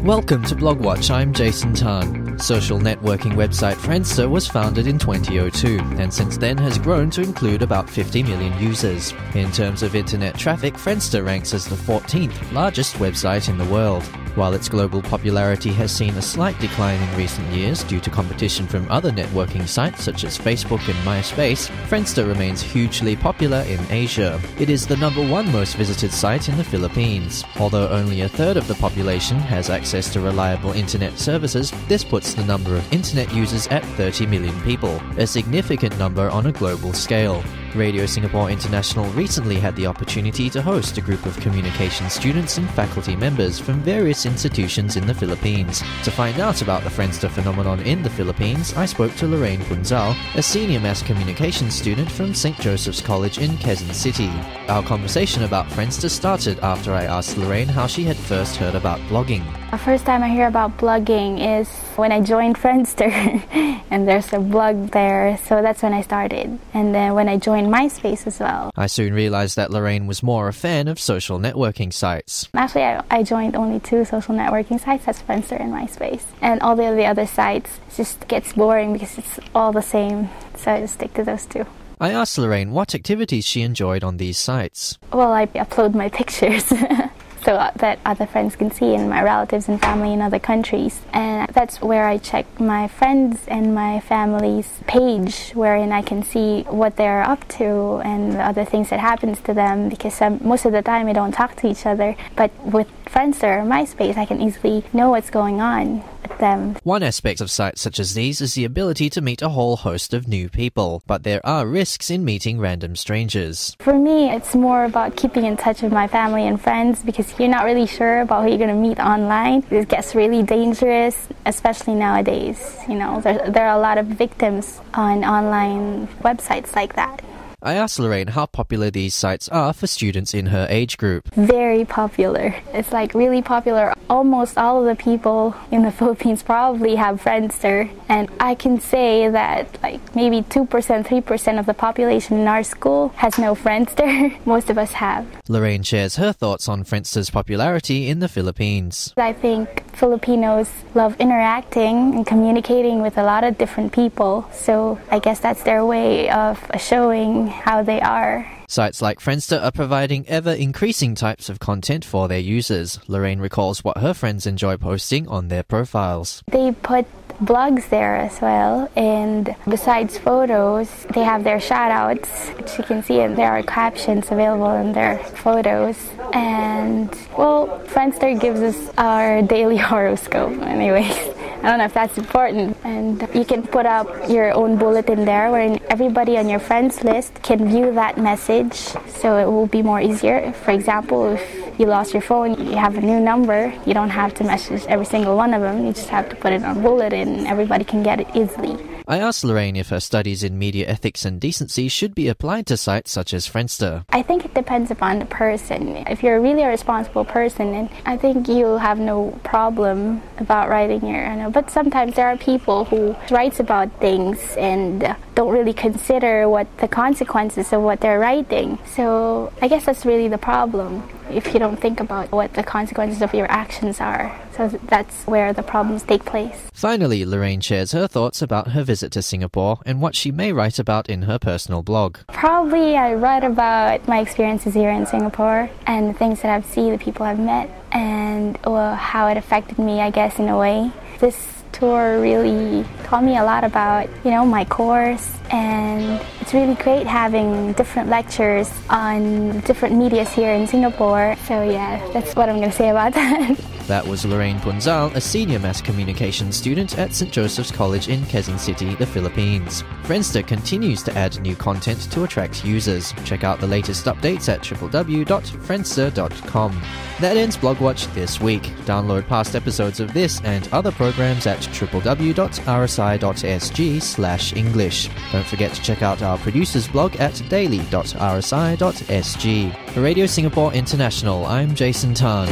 Welcome to Blogwatch, I'm Jason Tan. Social networking website Friendster was founded in 2002 and since then has grown to include about 50 million users. In terms of internet traffic, Friendster ranks as the 14th largest website in the world. While its global popularity has seen a slight decline in recent years due to competition from other networking sites such as Facebook and MySpace, Friendster remains hugely popular in Asia. It is the #1 most visited site in the Philippines. Although only a third of the population has access to reliable internet services, this puts the number of internet users at 30 million people, a significant number on a global scale. Radio Singapore International recently had the opportunity to host a group of communication students and faculty members from various institutions in the Philippines. To find out about the Friendster phenomenon in the Philippines, I spoke to Lorraine Punzal, a senior mass communication student from St. Joseph's College in Quezon City. Our conversation about Friendster started after I asked Lorraine how she had first heard about blogging. The first time I hear about blogging is when I joined Friendster and there's a blog there, so that's when I started. And then when I joined MySpace as well. I soon realized that Lorraine was more a fan of social networking sites. Actually, I joined only 2 social networking sites, that's Friendster and MySpace. And all the other sites just gets boring because it's all the same, so I just stick to those 2. I asked Lorraine what activities she enjoyed on these sites. Well, I upload my pictures. So that other friends can see, and my relatives and family in other countries. And that's where I check my friends and my family's page, wherein I can see what they're up to and the other things that happens to them, because most of the time we don't talk to each other. But with Friendster or MySpace, I can easily know what's going on with them. One aspect of sites such as these is the ability to meet a whole host of new people, but there are risks in meeting random strangers. For me, it's more about keeping in touch with my family and friends, because you're not really sure about who you're going to meet online. It gets really dangerous, especially nowadays. You know, there are a lot of victims on online websites like that. I asked Lorraine how popular these sites are for students in her age group. Very popular. It's like really popular. Almost all of the people in the Philippines probably have Friendster, and I can say that like maybe 2%, 3% of the population in our school has no Friendster. Most of us have. Lorraine shares her thoughts on Friendster's popularity in the Philippines. I think Filipinos love interacting and communicating with a lot of different people, so I guess that's their way of showing how they are. Sites like Friendster are providing ever-increasing types of content for their users. Lorraine recalls what her friends enjoy posting on their profiles. They put blogs there as well, and besides photos, they have their shout-outs, which you can see, and there are captions available in their photos. And, well, Friendster gives us our daily horoscope anyways. I don't know if that's important. And you can put up your own bulletin there, wherein everybody on your friends list can view that message, so it will be more easier. For example, if you lost your phone, you have a new number, you don't have to message every single one of them, you just have to put it on bulletin and everybody can get it easily. I asked Lorraine if her studies in media ethics and decency should be applied to sites such as Friendster. I think it depends upon the person. If you're really a responsible person, and I think you'll have no problem about writing but sometimes there are people who write about things and don't really consider what the consequences of what they're writing. So I guess that's really the problem, if you don't think about what the consequences of your actions are. So that's where the problems take place. Finally, Lorraine shares her thoughts about her visit to Singapore and what she may write about in her personal blog. Probably I write about my experiences here in Singapore and the things that I've seen, the people I've met, and how it affected me, I guess, in a way. This tour really taught me a lot about, my course, and it's really great having different lectures on different medias here in Singapore. So yeah, that's what I'm going to say about that. That was Lorraine Punzal, a senior mass communication student at St. Joseph's College in Quezon City, the Philippines. Friendster continues to add new content to attract users. Check out the latest updates at www.friendster.com. That ends Blogwatch this week. Download past episodes of this and other programs at www.rsi.sg/English. Don't forget to check out our producer's blog at daily.rsi.sg. For Radio Singapore International, I'm Jason Tan.